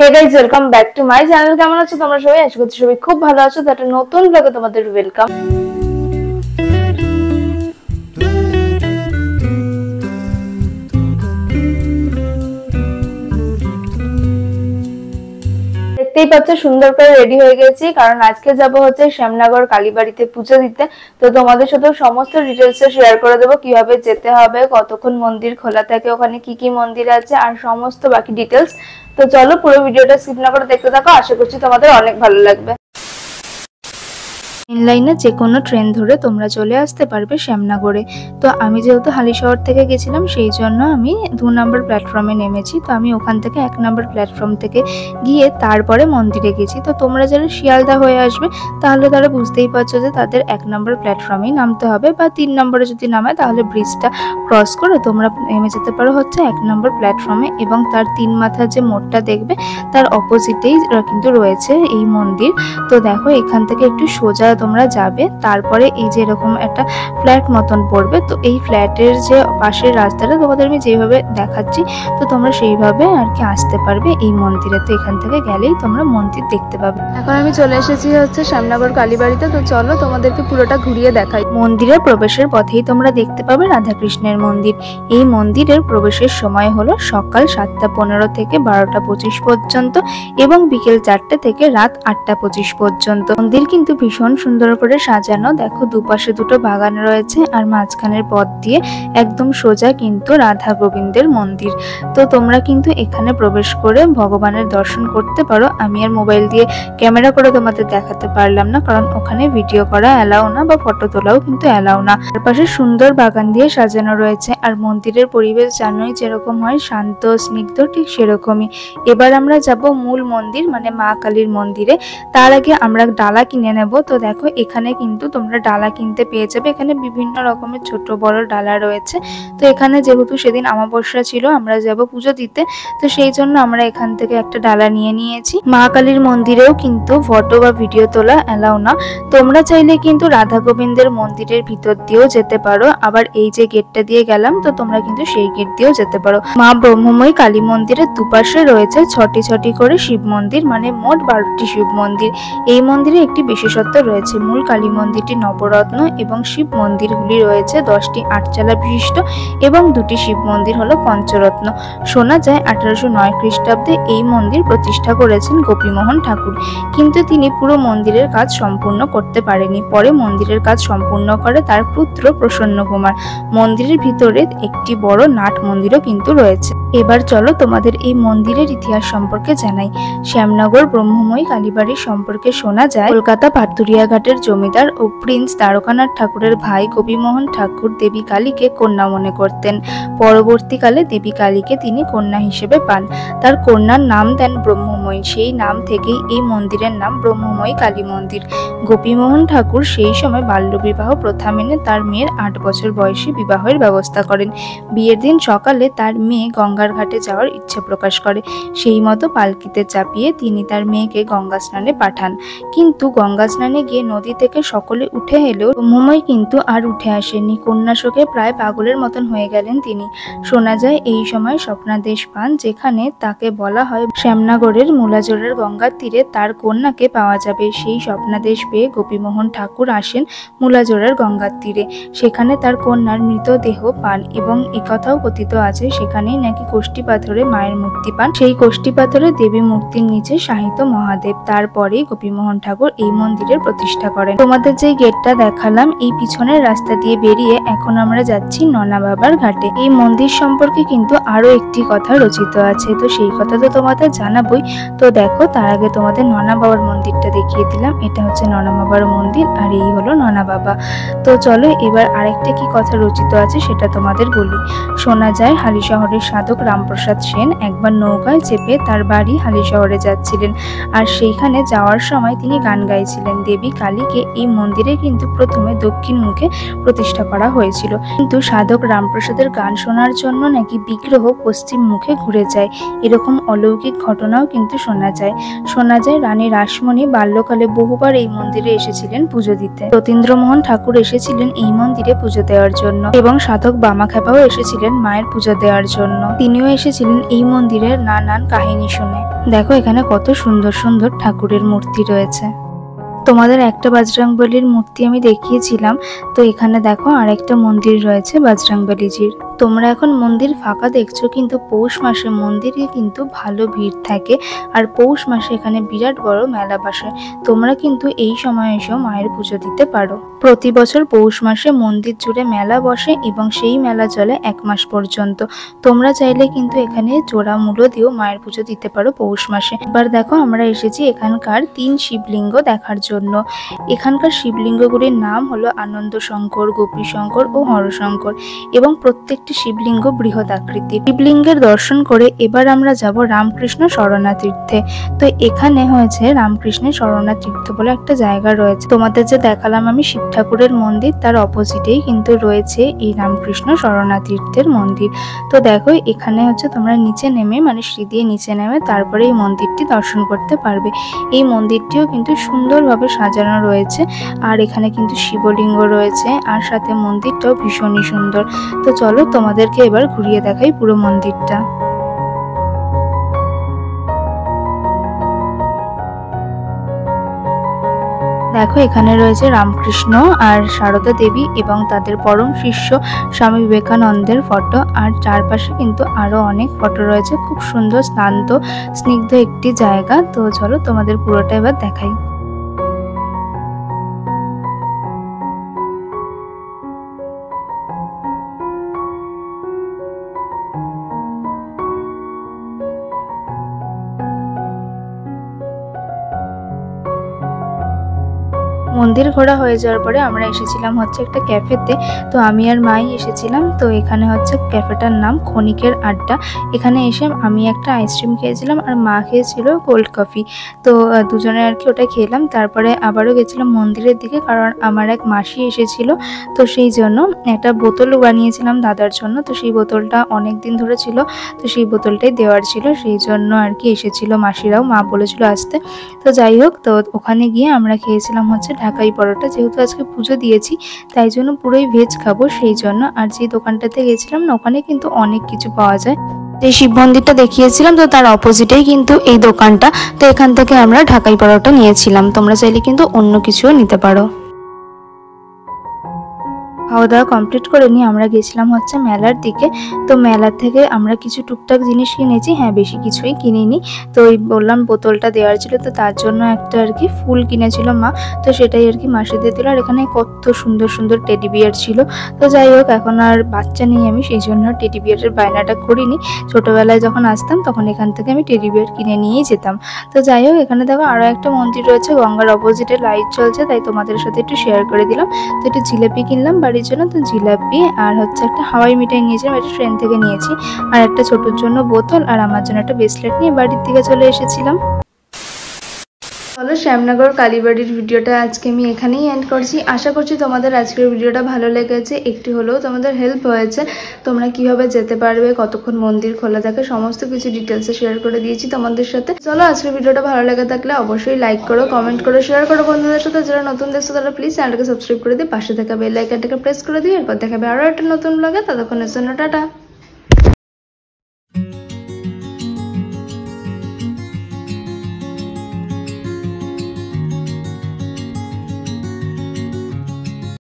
Hey guys, welcome back to my channel. কেমন আছো তোমরা সবাই? আশা করছি সবাই খুব ভালো আছো। তো একটা নতুন ব্লগে তোমাদের ওয়েলকাম। দেখতেই পাচ্ছ সুন্দর করে রেডি হয়ে গেছি, কারণ আজকে যাব হচ্ছে শ্যামনগর কালীবাড়িতে পুজো দিতে। তো তোমাদের সাথে সমস্ত ডিটেলস শেয়ার করে দেবো, কিভাবে যেতে হবে, কতক্ষণ মন্দির খোলা থাকে, ওখানে কি কি মন্দির আছে, আর সমস্ত বাকি ডিটেলস। তো চলো পুরো ভিডিওটা স্কিপ না করে দেখতে থাকো, আশা করছি তোমাদের অনেক ভালো লাগবে। ইনলাইনে যে কোনো ট্রেন ধরে তোমরা চলে আসতে পারবে শ্যামনগরে। তো আমি যেহেতু হালিশহর থেকে গেছিলাম, সেই জন্য আমি 2 নম্বর প্ল্যাটফর্মে নেমেছি। তো আমি ওখান থেকে 1 নম্বর প্ল্যাটফর্ম থেকে গিয়ে তারপরে মন্দিরে গেছি। তো তোমরা যারা শিয়ালদা হয়ে আসবে তাহলে তারা বুঝতেই পারছো যে তাদের 1 নম্বর প্ল্যাটফর্মেই নামতে হবে, বা 3 নম্বরে যদি নামায় তাহলে ব্রিজটা ক্রস করে তোমরা নেমে যেতে পারো হচ্ছে 1 নম্বর প্ল্যাটফর্মে। এবং তার 3 মাথার যে মোড়টা দেখবে তার অপোজিটেই কিন্তু রয়েছে এই মন্দির। তো দেখো এখান থেকে একটু সোজা তোমরা যাবে, তারপরে এই যে এরকম একটা ফ্ল্যাট মতন পড়বে। তো এই ফ্ল্যাটের যে পাশের রাস্তাটা তোমাদের আমি যেভাবে দেখাচ্ছি, তো তোমরা সেইভাবে আর কি আসতে পারবে এই মন্দিরে। তো এখান থেকে গেলেই তোমরা মন্দির দেখতে পাবে। এখন আমি চলে এসেছি হচ্ছে শ্যামনগর কালীবাড়িতে। তো চলো তোমাদেরকে পুরোটা ঘুরিয়ে দেখাই। মন্দিরের প্রবেশের পথেই তোমরা দেখতে পাবে রাধাকৃষ্ণের মন্দির। এই মন্দিরের প্রবেশের সময় হলো সকাল 7:15 থেকে 12:25 পর্যন্ত এবং বিকেল 4টে থেকে রাত 8:25 পর্যন্ত। মন্দির কিন্তু ভীষণ সুন্দর করে সাজানো। দেখো দুপাশে দুটো বাগান রয়েছে, আর মাঝখানের পথ দিয়ে একদম সোজা কিন্তু রাধা গোবিন্দের মন্দির। তো তোমরা কিন্তু এখানে প্রবেশ করে ভগবানের দর্শন করতে পারো। আমি আর মোবাইল দিয়ে ক্যামেরা করে তোমাদের দেখাতে পারলাম না, কারণ ওখানে ভিডিও করা অ্যালাউ না, বা ফটো তোলাও কিন্তু অ্যালাউ না। চারপাশে সুন্দর বাগান দিয়ে সাজানো রয়েছে, আর মন্দিরের পরিবেশ জানোই যেরকম হয়, শান্ত স্নিগ্ধ, ঠিক সেরকমই। এবার আমরা যাব মূল মন্দির মানে মা কালীর মন্দিরে। তার আগে আমরা ডালা কিনে নেব। তো দেখো এখানে কিন্তু তোমরা ডালা কিনতে পেয়ে যাবে। এখানে বিভিন্ন রকমের ছোট বড় ডালা রয়েছে। তো এখানে যেহেতু সেদিন অমাবস্যা ছিল, আমরা যাব পুজো দিতে, তো সেই জন্য আমরা এখান থেকে একটা ডালা নিয়ে নিয়েছি। মা কালীর মন্দিরেও কিন্তু ফটো বা ভিডিও তোলা অ্যালাউ না। তোমরা চাইলে কিন্তু রাধা গোবিন্দের মন্দিরের ভিতর দিয়েও যেতে পারো। আবার এই যে গেটটা দিয়ে গেলাম, তো তোমরা কিন্তু সেই গেট দিয়েও যেতে পারো। মা ব্রহ্মময়ী কালী মন্দিরের দুপাশে রয়েছে 6টি করে শিব মন্দির, মানে মোট 12টি শিব মন্দির। এই মন্দিরে একটি বিশেষত্ব রয়েছে। মূল কালী মন্দিরটি নবরত্ন এবং শিব মন্দিরগুলি রয়েছে 10টি আটচালা বিশিষ্ট, এবং 2টি শিব মন্দির হলো পঞ্চরত্ন। শোনা যায় 1809 খ্রিস্টাব্দে এই মন্দির প্রতিষ্ঠা করেছেন গোপীমোহন ঠাকুর, কিন্তু তিনি পুরো মন্দিরের কাজ সম্পূর্ণ করতে পারেনি। পরে মন্দিরের কাজ সম্পূর্ণ করে তার পুত্র প্রসন্ন কুমার। মন্দিরের ভিতরে একটি বড় নাট মন্দিরও কিন্তু রয়েছে। এবার চলো তোমাদের এই মন্দিরের ইতিহাস সম্পর্কে জানাই। শ্যামনগর ব্রহ্মময়ী কালীবাড়ির সম্পর্কে শোনা যায় কলকাতা পাতুরিয়া ঘাটের জমিদার ও প্রিন্স দ্বারকানাথ ঠাকুরের ভাই গোপীমোহন ঠাকুর দেবী কালীকে কন্যা মনে করতেন। পরবর্তীকালে দেবী কালীকে তিনি কন্যা হিসেবে পান। তার কন্যার নাম দেন ব্রহ্মময়ী। সেই নাম থেকেই এই মন্দিরের নাম ব্রহ্মময়ী কালী মন্দির। গোপীমোহন ঠাকুর সেই সময় বাল্যবিবাহ প্রথা মেনে তার মেয়ের 8 বছর বয়সে বিবাহের ব্যবস্থা করেন। বিয়ের দিন সকালে তার মেয়ে গঙ্গার ঘাটে যাওয়ার ইচ্ছে প্রকাশ করে। সেই মতো পালকিতে চাপিয়ে তিনি তার মেয়েকে গঙ্গা স্নানে পাঠান। কিন্তু গঙ্গা স্নানে গিয়ে নদী থেকে সকলে উঠে এলেও ব্রহ্মময়ী কিন্তু আর উঠে আসেনি। কন্যা শোকে প্রায় পাগলের মতন হয়ে গেলেন তিনি। শোনা যায় এই সময় স্বপ্নাদেশ পান, যেখানে তাকে বলা হয় শ্যামনগরের মুলাজোড়ার গঙ্গার তীরে তার কন্যাকে পাওয়া যাবে। সেই স্বপ্নাদেশ পেয়ে গোপীমোহন ঠাকুর আসেন মুলাজোড়ার গঙ্গার তীরে। সেখানে তার কন্যার মৃতদেহ পান, এবং একথাও কথিত আছে সেখানেই নাকি কোষ্ঠী পাথরে মায়ের মূর্তি পান। সেই কোষ্ঠী পাথরে দেবী মূর্তির নিচে শায়িত মহাদেব। তারপরেই গোপীমোহন ঠাকুর এই মন্দিরের প্রতিষ্ঠা করেন। তোমাদের যে গেটটা দেখালাম, এই পিছনের রাস্তা দিয়ে বেরিয়ে এখন আমরা যাচ্ছি ননা বাবার ঘাটে। এই মন্দির সম্পর্কে কিন্তু আরো একটি কথা রচিত আছে, তো সেই কথা তো তোমাদের জানাবোই। তো দেখো তার আগে তোমাদের ননা বাবার মন্দিরটা দেখিয়ে দিলাম। এটা হচ্ছে ননা বাবার মন্দির, আর এই হলো ননা বাবা। তো চলো এবার আরেকটা কি কথা রচিত আছে সেটা তোমাদের বলি। শোনা যায় হালিশহরের সাধক রামপ্রসাদ সেন একবার নৌকায় চেপে তার বাড়ি হালিশহরে যাচ্ছিলেন, আর সেইখানে যাওয়ার সময় তিনি গান গাইছিলেন। দেবী কালীকে এই মন্দিরে কিন্তু প্রথমে দক্ষিণ মুখে প্রতিষ্ঠা করা হয়েছিল, কিন্তু সাধক রামপ্রসাদের গান শোনার জন্য নাকি বিগ্রহ পশ্চিম মুখে ঘুরে যায়। এরকম অলৌকিক ঘটনাও কিন্তু শোনা যায় রানী রাসমণি বাল্যকালে বহুবার এই মন্দিরে এসেছিলেন পুজো দিতে। যতীন্দ্রমোহন ঠাকুর এসেছিলেন এই মন্দিরে পুজো দেওয়ার জন্য, এবং সাধক বামাখ্যাপাও এসেছিলেন মায়ের পুজো দেওয়ার জন্য। তিনিও এসেছিলেন এই মন্দিরের নানান কাহিনী শুনে। দেখো এখানে কত সুন্দর সুন্দর ঠাকুরের মূর্তি রয়েছে। তোমাদের একটা বজরংবলীর মূর্তি আমি দেখিয়েছিলাম, তো এখানে দেখো আরেকটা মন্দির রয়েছে বজরংবলীজির। তোমরা এখন মন্দির ফাঁকা দেখছো, কিন্তু পৌষ মাসে মন্দিরে কিন্তু ভালো ভিড় থাকে। আর পৌষ মাসে এখানে বিরাট বড় মেলা বসে। তোমরা কিন্তু এই সময় এসেও মায়ের পুজো দিতে পারো। প্রতি বছর পৌষ মাসে মন্দির জুড়ে মেলা বসে এবং সেই মেলা চলে 1 মাস পর্যন্ত। তোমরা চাইলে কিন্তু এখানে জোড়া মূল্য দিয়েও মায়ের পুজো দিতে পারো পৌষ মাসে। এবার দেখো আমরা এসেছি এখানকার 3 শিবলিঙ্গ দেখার জন্য। এখানকার শিবলিঙ্গগুলির নাম হলো আনন্দ শঙ্কর, গোপী শঙ্কর ও হরশঙ্কর এবং প্রত্যেকটি শিবলিঙ্গ বৃহৎ আকৃতির। শিবলিঙ্গের দর্শন করে এবার আমরা যাব রামকৃষ্ণ শরণা তীর্থে। তো এখানে হয়েছে রামকৃষ্ণের শরণা তীর্থ বলে একটা জায়গা রয়েছে। তোমাদের যে দেখালাম আমি শিব ঠাকুরের মন্দির, তার অপোজিটেই কিন্তু রয়েছে এই রামকৃষ্ণ শরণা তীর্থের মন্দির। তো দেখো এখানে হচ্ছে তোমরা নিচে নেমে, মানে সিঁড়ি দিয়ে নিচে নেমে তারপরে এই মন্দিরটি দর্শন করতে পারবে। এই মন্দিরটিও কিন্তু সুন্দরভাবে সাজানো রয়েছে, আর এখানে কিন্তু শিবলিঙ্গ রয়েছে, আর সাথে মন্দিরটাও ভীষণই সুন্দর। তো চলো তোমাদেরকে এবার ঘুরিয়ে দেখাই পুরো মন্দিরটা। দেখো এখানে রয়েছে রামকৃষ্ণ আর সারদা দেবী এবং তাদের পরম শিষ্য স্বামী বিবেকানন্দের ফটো, আর চারপাশে কিন্তু আরো অনেক ফটো রয়েছে। খুব সুন্দর শান্ত স্নিগ্ধ একটি জায়গা। তো চলো তোমাদের পুরোটা এবার দেখাই। মন্দির ঘোরা হয়ে যাওয়ার পরে আমরা এসেছিলাম হচ্ছে একটা ক্যাফেতে। তো আমি আর মাই এসেছিলাম। তো এখানে হচ্ছে ক্যাফেটার নাম ক্ষণিকের আড্ডা। এখানে এসে আমি একটা আইসক্রিম খেয়েছিলাম আর মা খেয়েছিল কোল্ড কফি। তো দুজনে আর কি ওটা খেলাম। তারপরে আবারও গেছিলাম মন্দিরের দিকে, কারণ আমার এক মাসি এসেছিল। তো সেই জন্য একটা বোতল বানিয়েছিলাম দাদার জন্য। তো সেই বোতলটা অনেক দিন ধরে ছিল, তো সেই বোতলটাই দেওয়ার ছিল, সেই জন্য আর কি এসেছিল মাসিরাও, মা বলেছিল আসতে। তো যাই হোক, তো ওখানে গিয়ে আমরা খেয়েছিলাম হচ্ছে ঢাকাই পরোটা। যেহেতু আজকে পুজো দিয়েছি তাই জন্য পুরোই ভেজ খাবো, সেই জন্য। আর যে দোকানটাতে গেছিলাম না, ওখানে কিন্তু অনেক কিছু পাওয়া যায়। যে শিব মন্দিরটা দেখিয়েছিলাম তো তার অপোজিটেই কিন্তু এই দোকানটা। তো এখান থেকে আমরা ঢাকাই পরোটা নিয়েছিলাম। তোমরা চাইলে কিন্তু অন্য কিছুও নিতে পারো। খাওয়া দাওয়া কমপ্লিট করে নিয়ে আমরা গেছিলাম হচ্ছে মেলার দিকে। তো মেলার থেকে আমরা কিছু টুকটাক জিনিস কিনেছি, হ্যাঁ বেশি কিছুই কিনিনি। তো ওই বললাম বোতলটা দেওয়ার ছিল, তো তার জন্য একটা আর কি ফুল কিনেছিল মা, তো সেটাই আর কি মাসে দিয়ে দিল। আর এখানে কত সুন্দর সুন্দর টেডি বিয়ার ছিল। তো যাই হোক, এখন আর বাচ্চা নেই আমি, সেই জন্য টেডি বিয়ারের বায়নাটা করিনি। ছোটোবেলায় যখন আসতাম তখন এখান থেকে আমি টেডি বিয়ার কিনে নিয়েই যেতাম। তো যাই হোক, এখানে দেখো আরও একটা মন্দির রয়েছে, গঙ্গার অপোজিটে লাইট চলছে, তাই তোমাদের সাথে একটু শেয়ার করে দিলাম। তো একটু জিলাপি কিনলাম বাড়ির জন্য। তো জিলাপি আর হচ্ছে একটা হাওয়াই মিঠাই নিয়েছিলাম, এটা ট্রেন থেকে নিয়েছি, আর একটা ছোটোর জন্য বোতল, আর আমার জন্য একটা ব্রেসলেট নিয়ে বাড়ির দিকে চলে এসেছিলাম। চলো শ্যামনগর কালীবাড়ির ভিডিওটা আজকে আমি এখানেই এন্ড করছি। আশা করছি তোমাদের আজকের ভিডিওটা ভালো লেগেছে, একটু হলেও তোমাদের হেল্প হয়েছে। তোমরা কিভাবে যেতে পারবে, কতক্ষণ মন্দির খোলা থাকে, সমস্ত কিছু ডিটেলসে শেয়ার করে দিয়েছি তোমাদের সাথে। চলো আজকের ভিডিওটা ভালো লেগে থাকলে অবশ্যই লাইক করো, কমেন্ট করো, শেয়ার করো বন্ধুদের সাথে। যারা নতুন দেখছো তারা প্লিজ চ্যানেলটাকে সাবস্ক্রাইব করে দিয়ে পাশে থাকা বেল আইকনটাকে প্রেস করে দিও। এরপর দেখাবে আরও একটা নতুন ব্লগে। ততক্ষণের জন্য টাটা।